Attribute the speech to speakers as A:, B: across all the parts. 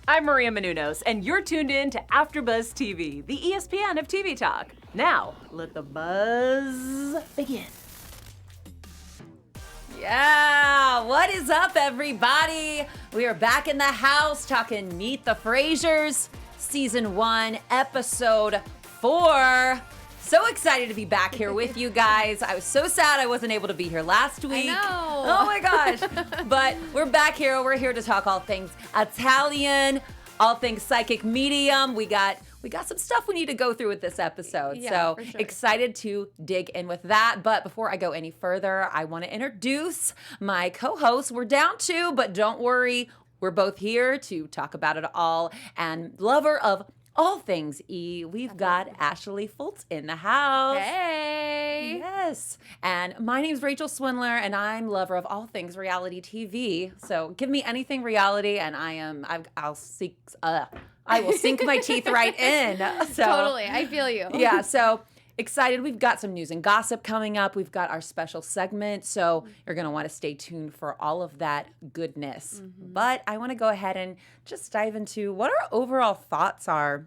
A: I'm Maria Menounos, and you're tuned in to AfterBuzz TV, the ESPN of TV talk. Now, let the buzz begin.
B: Yeah, what is up, everybody? We are back in the house talking Meet the Frasers, Season 1, Episode 4. So excited to be back here with you guys. I was so sad I wasn't able to be here last week.
C: I know.
B: Oh my gosh. But we're back here. We're here to talk all things Italian, all things psychic medium. We got some stuff we need to go through with this episode.
C: Yeah,
B: so
C: for sure.
B: excited to dig in with that. But before I go any further, I want to introduce my co-hosts. We're down 2, but don't worry. We're both here to talk about it all. And lover of all things E, we've got Ashley Fultz in the house.
C: Hey.
B: Yes. And my name's Rachel Swindler, and I'm lover of all things reality TV. So give me anything reality, and I will sink my teeth right in. So,
C: Totally. I feel you.
B: yeah, so excited. We've got some news and gossip coming up. We've got our special segment, so you're going to want to stay tuned for all of that goodness. But I want to go ahead and just dive into what our overall thoughts are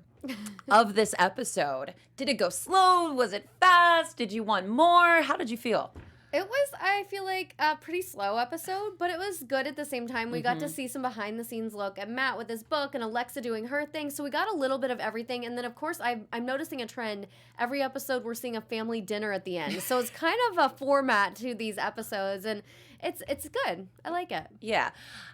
B: of this episode. Did it go slow? Was it fast? Did you want more? How did you feel?
C: It was, I feel like, a pretty slow episode, but it was good at the same time. We got to see some behind-the-scenes look at Matt with his book and Alexa doing her thing, so we got a little bit of everything. And then, of course, I'm noticing a trend. Every episode, we're seeing a family dinner at the end. So it's kind of a format to these episodes, and it's good. I like it.
B: Yeah.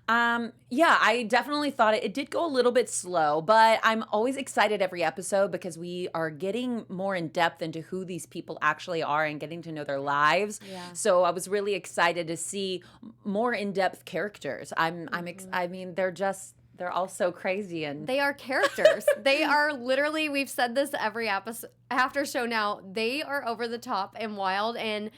B: I definitely thought it did go a little bit slow, but I'm always excited every episode because we are getting more in depth into who these people actually are and getting to know their lives.
C: Yeah.
B: So I was really excited to see more in-depth characters. I mean, they're all so crazy and
C: They are characters. They are literally, we've said this every episode, after show now, they are over the top and wild, and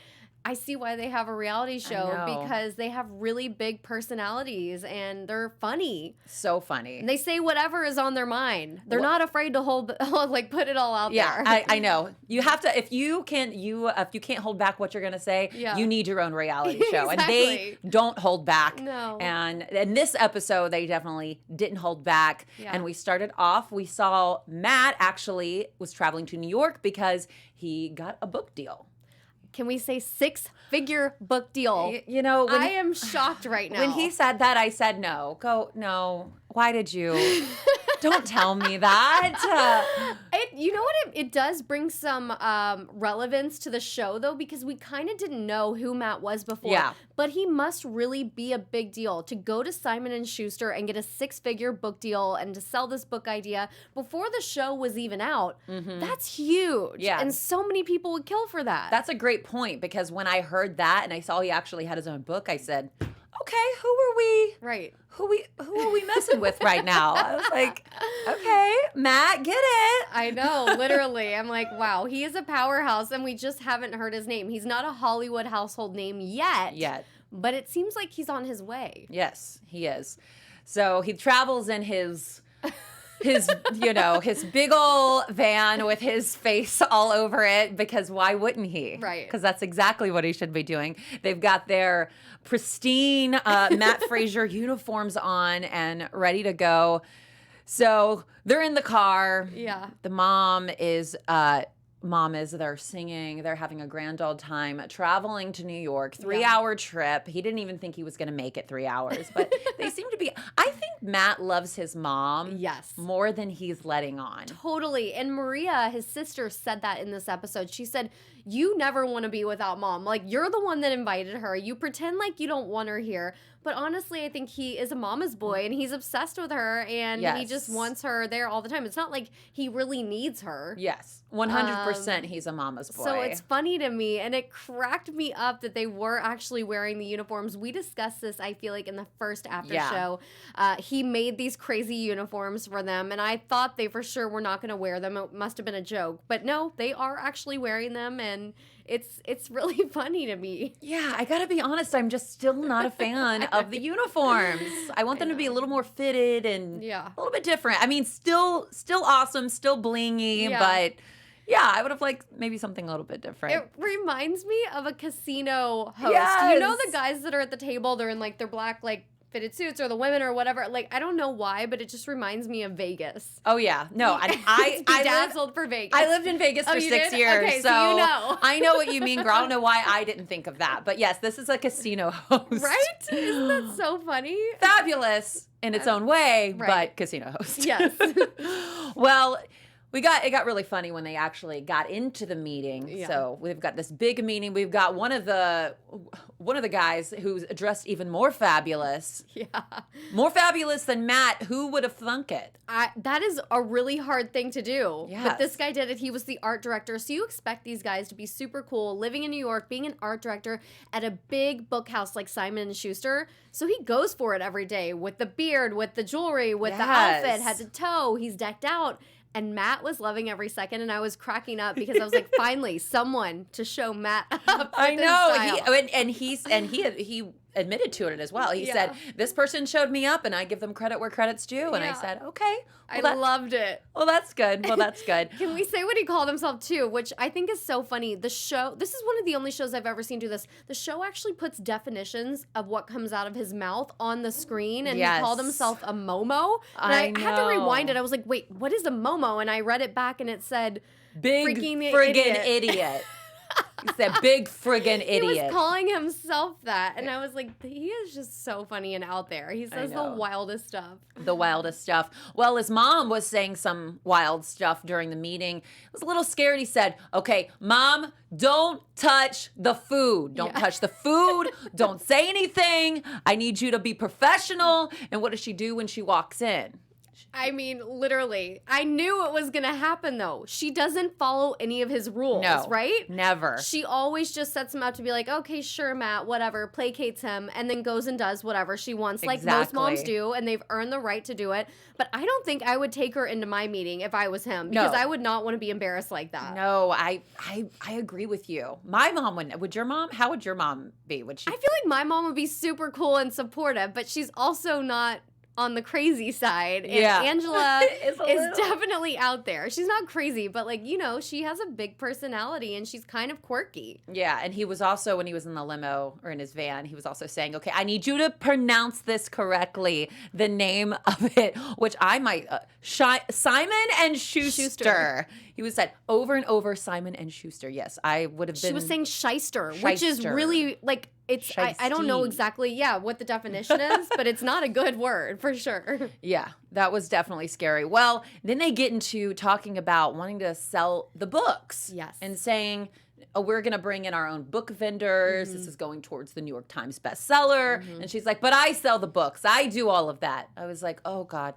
C: I see why they have a reality show
B: know.
C: because they have really big personalities and they're funny.
B: so funny.
C: And they say whatever is on their mind. They're not afraid to put it all out
B: Yeah,
C: there.
B: I know. You have to if you can't hold back what you're gonna say,
C: Yeah.
B: you need your own reality show. And they
C: Exactly.
B: don't hold back.
C: No.
B: And in this episode, they definitely didn't hold back.
C: Yeah.
B: And we started off, we saw Matt actually was traveling to New York because he got a book deal.
C: Can we say 6-figure book deal?
B: You know, when
C: I am shocked right now.
B: when he said that, I said no. No. Why did you? Don't tell me that.
C: You know what? It does bring some relevance to the show, though, because we kind of didn't know who Matt was before.
B: Yeah.
C: But he must really be a big deal to go to Simon and Schuster and get a 6-figure book deal and to sell this book idea before the show was even out. That's huge.
B: Yeah.
C: And so many people would kill for that.
B: That's a great point because when I heard that and I saw he actually had his own book, I said, okay, who are we?
C: right.
B: Who are we messing with right now? I was like, okay, Matt, get it.
C: I know, literally. I'm like, wow, he is a powerhouse, and we just haven't heard his name. He's not a Hollywood household name yet. But it seems like he's on his way.
B: Yes, he is. So he travels in his big ol' van with his face all over it because why wouldn't he?
C: Right.
B: Because that's exactly what he should be doing. They've got their pristine Matt Fraser uniforms on and ready to go. So they're in the car.
C: Yeah.
B: The mom is they're singing, they're having a grand old time, traveling to New York, 3-hour trip. He didn't even think he was going to make it 3 hours, but they seem to be, I think Matt loves his mom
C: Yes.
B: more than he's letting on.
C: Totally. And Maria, his sister, said that in this episode. She said, you never want to be without mom. Like, you're the one that invited her. You pretend like you don't want her here. But honestly, I think he is a mama's boy and he's obsessed with her and he just wants her there all the time. It's not like he really needs her.
B: Yes, 100% he's a mama's boy.
C: So it's funny to me, and it cracked me up that they were actually wearing the uniforms. We discussed this, I feel like, in the first after show. He made these crazy uniforms for them, and I thought they for sure were not going to wear them. It must have been a joke. But no, they are actually wearing them, and it's really funny to me.
B: Yeah, I gotta be honest, I'm just still not a fan of the uniforms. I want them to be a little more fitted and a little bit different. I mean, still awesome, still blingy, but yeah, I would have liked maybe something a little bit different.
C: It reminds me of a casino host.
B: Yes.
C: You know the guys that are at the table, they're in like their black like fitted suits or the women or whatever. Like, I don't know why, but it just reminds me of Vegas.
B: Oh yeah, no, I
C: Bedazzled for Vegas.
B: I lived in Vegas for
C: you
B: 6
C: did?
B: years,
C: Okay, so you know.
B: I know what you mean, girl. I don't know why I didn't think of that, but yes, this is a casino host,
C: Right? Isn't that so funny?
B: Fabulous in its own way,
C: Right.
B: but casino host.
C: Yes.
B: Well, it got really funny when they actually got into the meeting.
C: Yeah.
B: So we've got this big meeting. We've got one of the guys who's dressed even more fabulous.
C: Yeah.
B: More fabulous than Matt. Who would have thunk it?
C: That is a really hard thing to do.
B: Yes.
C: But this guy did it. He was the art director. So you expect these guys to be super cool, living in New York, being an art director at a big book house like Simon and Schuster. So he goes for it every day with the beard, with the jewelry, with the outfit, head to toe. He's decked out. And Matt was loving every second, and I was cracking up because I was like, finally, someone to show Matt up.
B: I
C: with his
B: know.
C: style.
B: He admitted to it as well. He
C: Yeah.
B: said, "This person showed me up, and I give them credit where credit's due." And I
C: Yeah.
B: said, "Okay,
C: I
B: well,
C: loved it.
B: that's good. Well, that's good."
C: Can we say what he called himself too, which I think is so funny. The show, this is one of the only shows I've ever seen do this. The show actually puts definitions of what comes out of his mouth on the screen, and
B: Yes.
C: he called himself a Momo. And I had to rewind it. I was like, wait, what is a Momo? And I read it back and it said,
B: Big
C: freaking
B: friggin' idiot. He said, "Big friggin' idiot."
C: He was calling himself that. And I was like, he is just so funny and out there. He says the
B: know.
C: wildest stuff.
B: The wildest stuff. Well, his mom was saying some wild stuff during the meeting. I was a little scared. He said, "Okay, Mom, don't touch the food. Don't touch the food. Don't say anything. I need you to be professional." And what does she do when she walks in?
C: I mean, literally. I knew it was going to happen, though. She doesn't follow any of his rules,
B: No,
C: right?
B: never.
C: She always just sets him up to be like, okay, sure, Matt, whatever, placates him, and then goes and does whatever she wants, like most moms
B: Exactly.
C: do, and they've earned the right to do it. But I don't think I would take her into my meeting if I was him, because
B: No.
C: I would not want to be embarrassed like that.
B: No, I agree with you. My mom wouldn't. Would your mom? How would your mom be? Would she?
C: I feel like my mom would be super cool and supportive, but she's also not on the crazy side. And
B: Yeah.
C: Angela
B: Is a
C: is
B: little.
C: definitely out there. She's not crazy, but like, you know, she has a big personality and she's kind of quirky.
B: Yeah, and he was also, when he was in the limo or in his van, he was also saying, "Okay, I need you to pronounce this correctly, the name of it," which I might, Simon and Schuster. He was said over and over, Simon and Schuster. Yes, I would have been.
C: She was saying shyster, which is
B: Shyster.
C: really like, it's, I don't know
B: Shiesty.
C: exactly, what the definition is, but it's not a good word for sure.
B: Yeah, that was definitely scary. Well, then they get into talking about wanting to sell the books.
C: Yes.
B: And saying, "Oh, we're going to bring in our own book vendors. This is going towards the New York Times bestseller." And she's like, "But I sell the books. I do all of that." I was like, oh, God.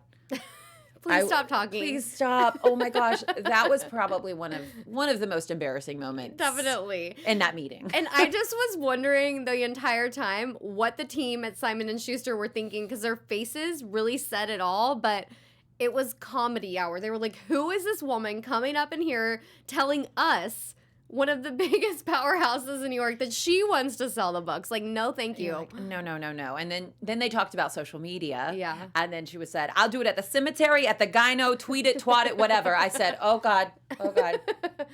C: Please stop talking.
B: Please stop. Oh, my gosh. That was probably one of the most embarrassing moments.
C: Definitely.
B: In that meeting.
C: And I just was wondering the entire time what the team at Simon & Schuster were thinking, because their faces really said it all, but it was comedy hour. They were like, who is this woman coming up in here telling us, one of the biggest powerhouses in New York, that she wants to sell the books? Like, no, thank you.
B: Like, no. And then they talked about social media.
C: Yeah.
B: And then she was said, "I'll do it at the cemetery, at the gyno, tweet it, twat it, whatever." I said, oh God.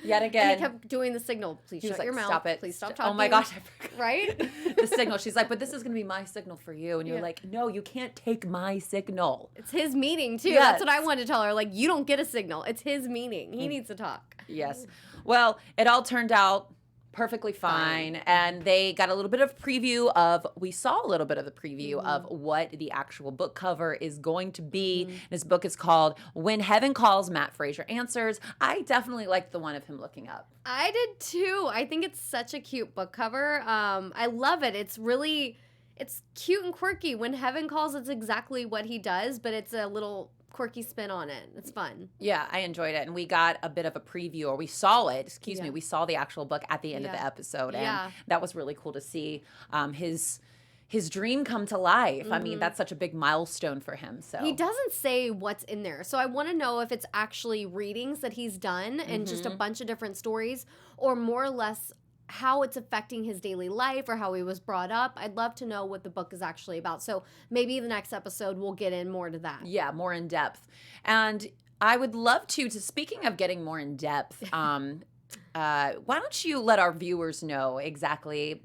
B: Yet again.
C: And he kept doing the signal. Please
B: She was
C: shut
B: like,
C: your mouth.
B: "Stop it.
C: Please stop
B: Oh
C: talking.
B: my gosh, I forgot."
C: Right?
B: The signal. She's like, "But this is going to be my signal for you." And you're
C: Yeah.
B: like, "No, you can't take my signal."
C: It's his meeting, too.
B: Yes.
C: That's what I wanted to tell her. Like, you don't get a signal. It's his meeting. He needs to talk.
B: Yes. Well, it all turned out perfectly fine. And they got a little bit of preview of, we saw a little bit of the preview of what the actual book cover is going to be. This book is called When Heaven Calls, Matt Fraser Answers. I definitely liked the one of him looking up.
C: I did too. I think it's such a cute book cover. I love it. It's cute and quirky. When Heaven Calls, it's exactly what he does, but it's a little quirky spin on it. It's fun.
B: Yeah, I enjoyed it. And we got a bit of a preview, or we saw it, excuse me,
C: Yeah.
B: we saw the actual book at the end of the
C: Yeah.
B: episode. And
C: Yeah.
B: that was really cool to see his dream come to life. I mean, that's such a big milestone for him. So
C: He doesn't say what's in there. So I want to know if it's actually readings that he's done and just a bunch of different stories, or more or less how it's affecting his daily life or how he was brought up. I'd love to know what the book is actually about. So maybe the next episode we'll get in more to that.
B: yeah, more in depth. And I would love to speaking of getting more in depth, why don't you let our viewers know exactly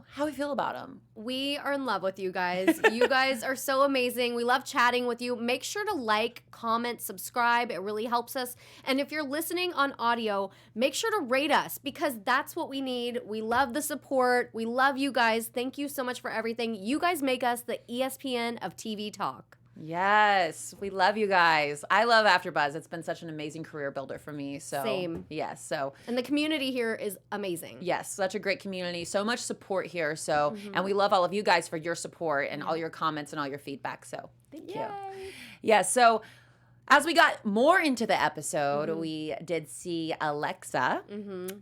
B: how we feel about him.
C: We are in love with you guys. You guys are so amazing. We love chatting with you. Make sure to like, comment, subscribe. It really helps us. And if you're listening on audio, make sure to rate us because that's what we need. We love the support. We love you guys. Thank you so much for everything. You guys make us the ESPN of TV talk.
B: Yes, we love you guys. I love AfterBuzz. It's been such an amazing career builder for me. So
C: Same.
B: Yes. So
C: And the community here is amazing.
B: yes, such a great community. So much support here. So and we love all of you guys for your support and all your comments and all your feedback. So thank you. Yeah. So as we got more into the episode, we did see Alexa.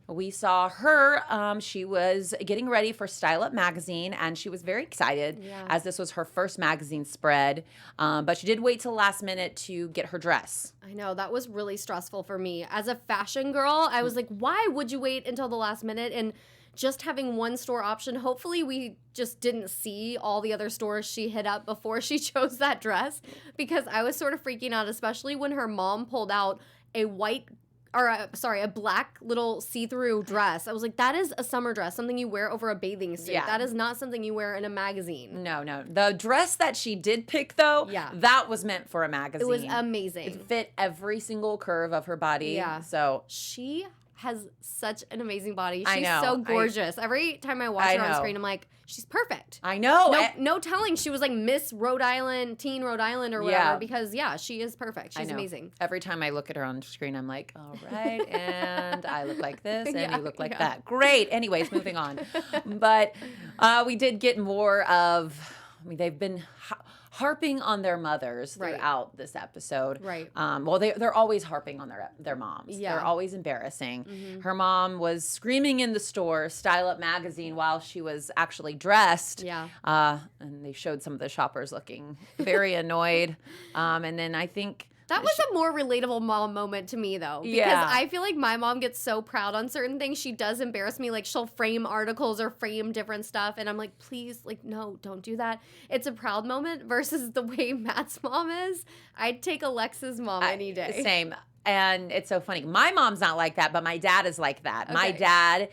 B: We saw her. She was getting ready for Style Up magazine, and she was very excited as this was her first magazine spread. But she did wait till the last minute to get her dress.
C: I know, that was really stressful for me. As a fashion girl, I was like, why would you wait until the last minute? And just having one store option, hopefully we just didn't see all the other stores she hit up before she chose that dress, because I was sort of freaking out, especially when her mom pulled out a black little see-through dress. I was like, that is a summer dress, something you wear over a bathing suit.
B: Yeah.
C: That is not something you wear in a magazine.
B: No. The dress that she did pick, though, that was meant for a magazine.
C: It was amazing.
B: It fit every single curve of her body.
C: Yeah.
B: So
C: she has such an amazing body. She's
B: I know.
C: So gorgeous. Every time I watch her on screen, I'm like, she's perfect.
B: I know.
C: No telling she was like Miss Rhode Island, Teen Rhode Island or whatever, because she is perfect. She's amazing.
B: Every time I look at her on screen, I'm like, all right, and I look like this, and you look like that. Great. Anyways, moving on. But we did get more of, they've been harping on their mothers throughout this episode.
C: Right.
B: Well, they're always harping on their moms.
C: Yeah.
B: They're always embarrassing. Her mom was screaming in the store, Style Up magazine, while she was actually dressed.
C: Yeah.
B: And they showed some of the shoppers looking very annoyed. And then I think
C: that was a more relatable mom moment to me, though. Because I feel like my mom gets so proud on certain things. She does embarrass me. Like, she'll frame articles or frame different stuff. And I'm like, please, like, no, don't do that. It's a proud moment versus the way Matt's mom is. I'd take Alexa's mom any day.
B: Same. And it's so funny. My mom's not like that, but my dad is like that.
C: Okay.
B: My dad,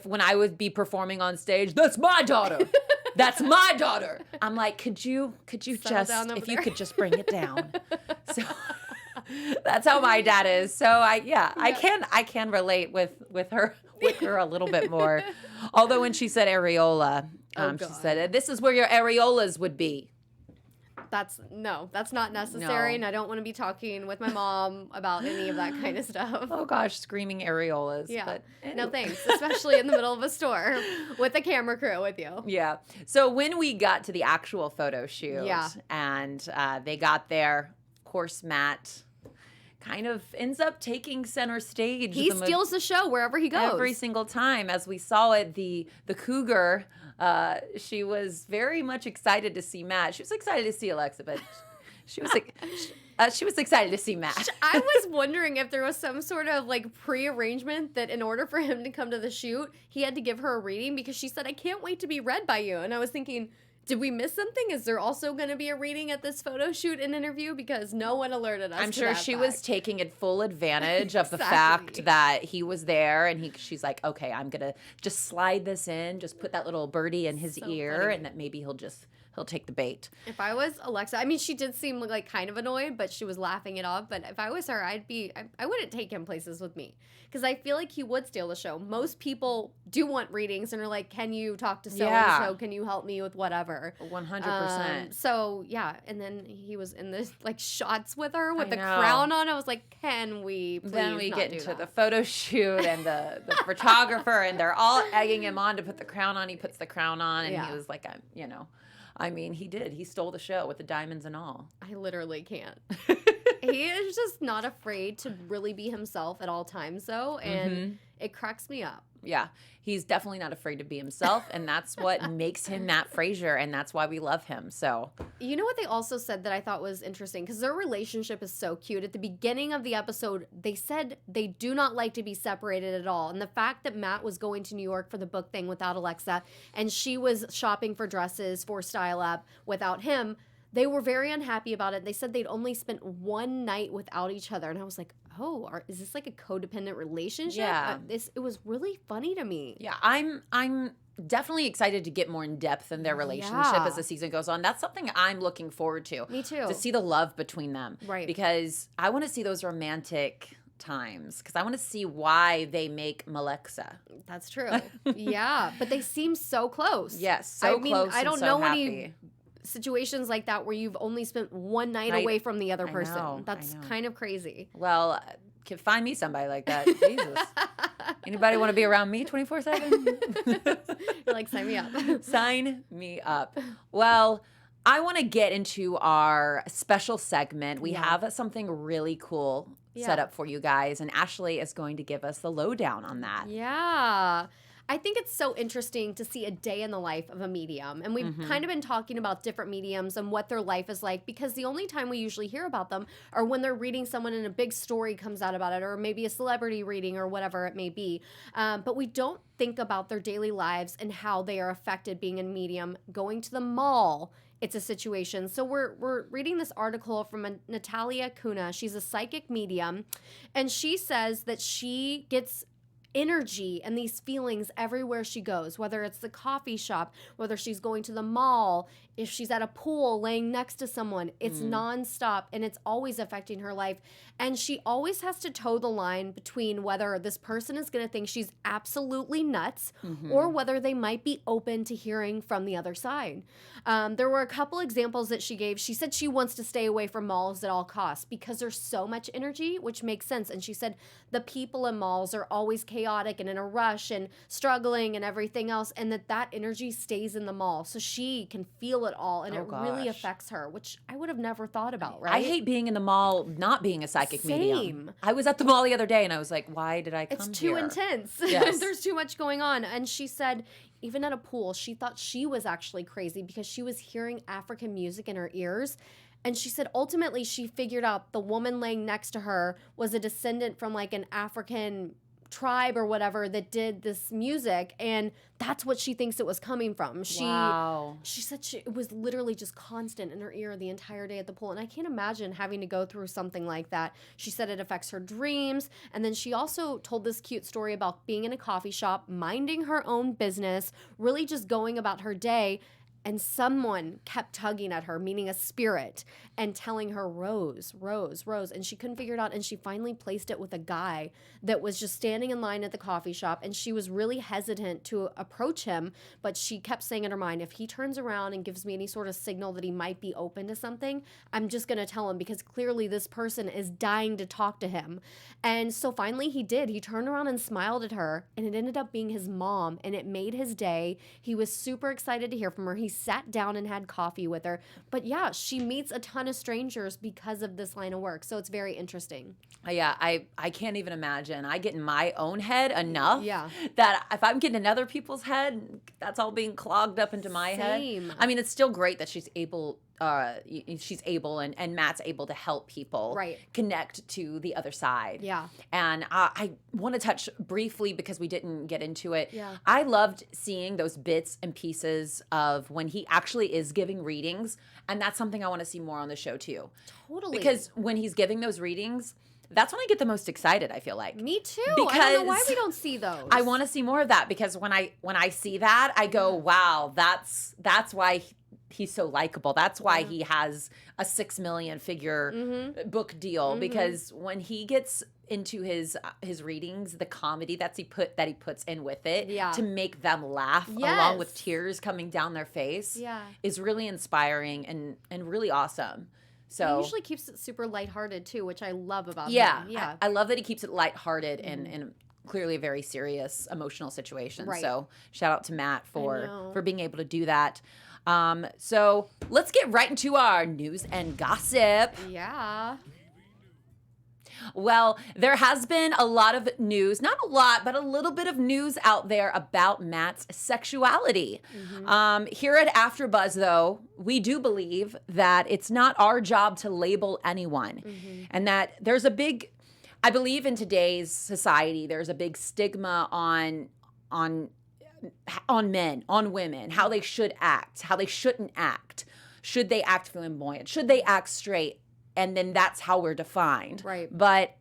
B: when I would be performing on stage, that's my daughter. That's my daughter. I'm like, could you just, if you could just bring it down. So that's how my dad is. So I can relate with her a little bit more. Although when she said areola, she said, this is where your areolas would be.
C: That's not necessary, and I don't want to be talking with my mom about any of that kind of stuff.
B: Oh gosh, screaming areolas.
C: Yeah.
B: But anyway.
C: No thanks, especially in the middle of a store with a camera crew with you.
B: Yeah. So when we got to the actual photo shoot, and they got there, of course, Matt kind of ends up taking center stage.
C: He steals the show wherever he goes.
B: Every single time. As we saw it, the cougar, she was very much excited to see Matt. She was excited to see Alexa, but she was she was excited to see Matt.
C: I was wondering if there was some sort of like pre-arrangement that in order for him to come to the shoot, he had to give her a reading, because she said, I can't wait to be read by you. And I was thinking, did we miss something? Is there also going to be a reading at this photo shoot and interview? Because no one alerted us.
B: I'm sure she was taking full advantage of the fact that he was there, and she's like, okay, I'm going to just slide this in, just put that little birdie in his ear, and that maybe he'll take the bait.
C: If I was Alexa, I mean, she did seem like kind of annoyed, but she was laughing it off. But if I was her, I wouldn't take him places with me, because I feel like he would steal the show. Most people do want readings and are like, can you talk to so-and-so? Can you help me with whatever?
B: 100%.
C: So, yeah. And then he was in this like shots with her with the crown on. I was like, can we please
B: Then we
C: not
B: get
C: do
B: into
C: that?
B: the photo shoot and the photographer, and they're all egging him on to put the crown on. He puts the crown on, and he was like, I mean, he did. He stole the show with the diamonds and all.
C: I literally can't. He is just not afraid to really be himself at all times, though, and it cracks me up.
B: Yeah, he's definitely not afraid to be himself, and that's what makes him Matt Fraser, and that's why we love him. So,
C: you know what they also said that I thought was interesting, because their relationship is so cute. At the beginning of the episode, they said they do not like to be separated at all, and the fact that Matt was going to New York for the book thing without Alexa, and she was shopping for dresses for Style Up without him, they were very unhappy about it. They said they'd only spent one night without each other, and I was like, oh, is this like a codependent relationship?
B: Yeah.
C: It was really funny to me.
B: Yeah, I'm definitely excited to get more in depth in their relationship as the season goes on. That's something I'm looking forward to.
C: Me too.
B: To see the love between them.
C: Right.
B: Because I want to see those romantic times. Because I want to see why they make Malexa.
C: That's true. Yeah. But they seem so close.
B: Yes, so close.
C: I don't
B: and so
C: know
B: happy.
C: any situations like that where you've only spent one night away from the other person.
B: know,
C: That's
B: I know.
C: kind of crazy.
B: Well, can find me somebody like that. Jesus. Anybody want to be around me 24/7?
C: You're like, sign me up.
B: Sign me up. Well, I want to get into our special segment. We have something really cool set up for you guys, and Ashley is going to give us the lowdown on that.
C: Yeah. I think it's so interesting to see a day in the life of a medium. And we've kind of been talking about different mediums and what their life is like, because the only time we usually hear about them are when they're reading someone and a big story comes out about it, or maybe a celebrity reading or whatever it may be. But we don't think about their daily lives and how they are affected being a medium. Going to the mall, it's a situation. So we're reading this article from Natalia Kuna. She's a psychic medium, and she says that she gets energy and these feelings everywhere she goes, whether it's the coffee shop, whether she's going to the mall, if she's at a pool laying next to someone. It's nonstop, and it's always affecting her life. And she always has to toe the line between whether this person is going to think she's absolutely nuts or whether they might be open to hearing from the other side. There were a couple examples that she gave. She said she wants to stay away from malls at all costs because there's so much energy, which makes sense. And she said the people in malls are always chaotic and in a rush and struggling and everything else, and that energy stays in the mall. So she can feel it all, and really affects her, which I would have never thought about, right?
B: I hate being in the mall, not being a psychic medium. I was at the mall the other day, and I was like, why did I come here?
C: It's too intense.
B: Yes.
C: There's too much going on. And she said, even at a pool, she thought she was actually crazy because she was hearing African music in her ears. And she said ultimately she figured out the woman laying next to her was a descendant from like an African tribe or whatever that did this music, and that's what she thinks it was coming from. She said it was literally just constant in her ear the entire day at the pool, and I can't imagine having to go through something like that. She said it affects her dreams, and then she also told this cute story about being in a coffee shop, minding her own business, really just going about her day, and someone kept tugging at her, meaning a spirit, and telling her, Rose, Rose, Rose. And she couldn't figure it out. And she finally placed it with a guy that was just standing in line at the coffee shop. And she was really hesitant to approach him. But she kept saying in her mind, if he turns around and gives me any sort of signal that he might be open to something, I'm just going to tell him, because clearly this person is dying to talk to him. And so finally he did. He turned around and smiled at her. And it ended up being his mom. And it made his day. He was super excited to hear from her. He sat down and had coffee with her. But yeah, she meets a ton of strangers because of this line of work. So it's very interesting.
B: Yeah, I can't even imagine. I get in my own head enough that if I'm getting in other people's head, that's all being clogged up into my head. I mean, it's still great that she's able and Matt's able to help people connect to the other side. Yeah. And I want to touch briefly, because we didn't get into it. Yeah. I loved seeing those bits and pieces of when he actually is giving readings. And that's something I want to see more on the show too. Totally. Because when he's giving those readings, that's when I get the most excited, I feel like.
C: Me too. Because I don't know why we don't see those.
B: I want to see more of that, because when I see that, I go, wow, that's why he's so likable. That's why he has a 6 million figure book deal, because when he gets into his readings, the comedy that he puts in with it to make them laugh along with tears coming down their face is really inspiring and really awesome. So
C: he usually keeps it super lighthearted too, which I love about him.
B: Yeah. I love that he keeps it lighthearted in clearly a very serious emotional situation. Right. So shout out to Matt for being able to do that. So let's get right into our news and gossip. Yeah. Well, there has been a lot of news, not a lot, but a little bit of news out there about Matt's sexuality. Here at AfterBuzz, though, we do believe that it's not our job to label anyone, and that there's a big, I believe in today's society, there's a big stigma on men, on women, how they should act, how they shouldn't act. Should they act flamboyant? Should they act straight? And then that's how we're defined. Right. But,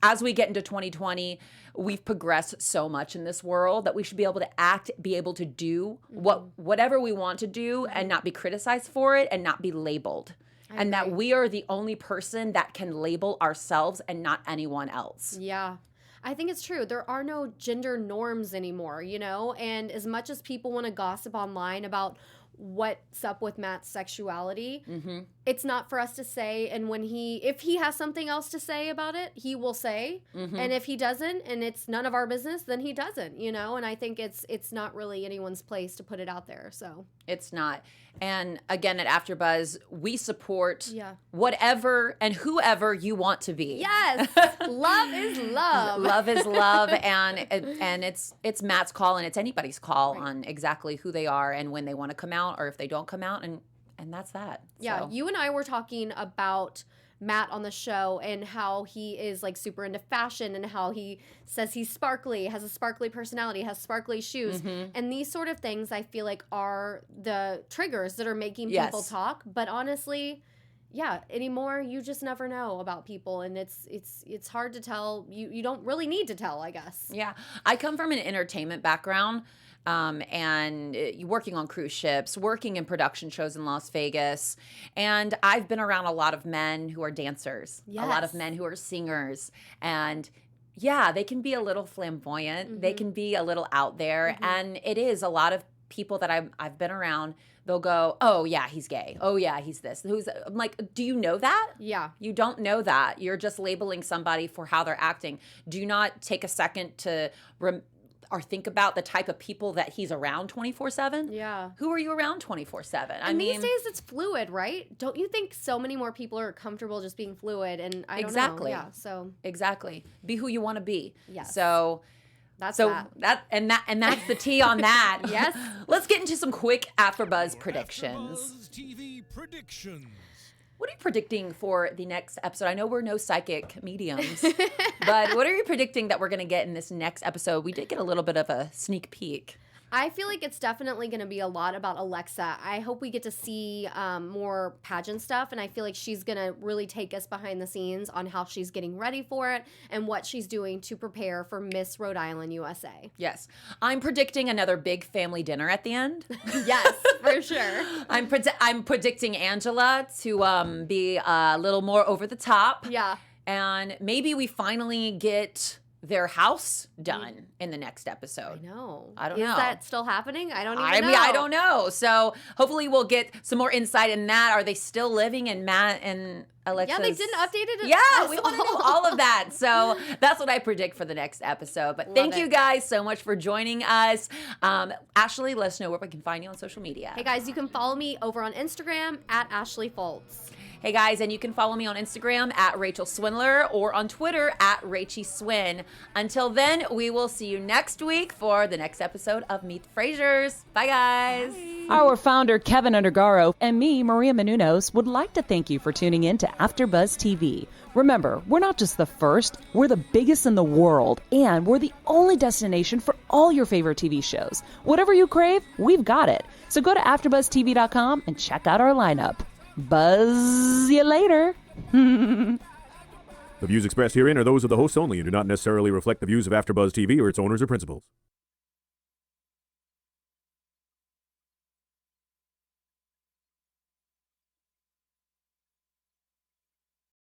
B: as we get into 2020, we've progressed so much in this world that we should be able to act, be able to do whatever we want to do and not be criticized for it and not be labeled. And that we are the only person that can label ourselves and not anyone else.
C: Yeah. I think it's true. There are no gender norms anymore, you know? And as much as people want to gossip online about what's up with Matt's sexuality, it's not for us to say. And if he has something else to say about it, he will say. And if he doesn't, and it's none of our business, then he doesn't, you know? And I think it's not really anyone's place to put it out there, so.
B: It's not. And again, at AfterBuzz, we support whatever and whoever you want to be.
C: Yes, love is love.
B: Love is love, and it's Matt's call and it's anybody's call on exactly who they are and when they want to come out or if they don't come out, and that's that.
C: Yeah,
B: so.
C: You and I were talking about Matt on the show and how he is like super into fashion and how he says he's sparkly, has a sparkly personality, has sparkly shoes. And these sort of things I feel like are the triggers that are making people talk. But honestly, anymore you just never know about people, and it's hard to tell. You don't really need to tell, I guess.
B: Yeah. I come from an entertainment background. And working on cruise ships, working in production shows in Las Vegas. And I've been around a lot of men who are dancers, a lot of men who are singers. And yeah, they can be a little flamboyant. They can be a little out there. And it is a lot of people that I've been around. They'll go, oh, yeah, he's gay. Oh, yeah, he's this. I'm like, do you know that?
C: Yeah.
B: You don't know that. You're just labeling somebody for how they're acting. Do not take a second to or think about the type of people that he's around 24/7.
C: Yeah.
B: Who are you around 24/7?
C: And these days it's fluid, right? Don't you think so many more people are comfortable just being fluid? And I don't know. Yeah. So
B: exactly. Be who you want to be.
C: Yes.
B: So that's the tea on that.
C: Yes.
B: Let's get into some quick AfterBuzz predictions.
D: AfterBuzz TV predictions.
B: What are you predicting for the next episode? I know we're no psychic mediums, but what are you predicting that we're going to get in this next episode? We did get a little bit of a sneak peek.
C: I feel like it's definitely going to be a lot about Alexa. I hope we get to see more pageant stuff, and I feel like she's going to really take us behind the scenes on how she's getting ready for it and what she's doing to prepare for Miss Rhode Island USA.
B: Yes. I'm predicting another big family dinner at the end.
C: Yes, for sure.
B: I'm predicting Angela to be a little more over the top.
C: Yeah.
B: And maybe we finally get their house done in the next episode.
C: I don't know. Is that still happening? I don't even know.
B: I mean, I don't know. So hopefully we'll get some more insight in that. Are they still living in Matt and Alexa's?
C: Yeah, they didn't update it.
B: Yeah, we want to know all of that. So that's what I predict for the next episode. But thank you guys so much for joining us. Ashley, let us know where we can find you on social media.
C: Hey guys, you can follow me over on Instagram at Ashley Foltz.
B: Hey guys, and you can follow me on Instagram at Rachel Swindler or on Twitter at Rachy Swin. Until then, we will see you next week for the next episode of Meet the Frasers. Bye guys. Bye.
A: Our founder, Keven Undergaro, and me, Maria Menounos, would like to thank you for tuning in to AfterBuzz TV. Remember, we're not just the first, we're the biggest in the world, and we're the only destination for all your favorite TV shows. Whatever you crave, we've got it. So go to AfterBuzzTV.com and check out our lineup. Buzz you later.
D: The views expressed herein are those of the hosts only and do not necessarily reflect the views of AfterBuzz TV or its owners or principals.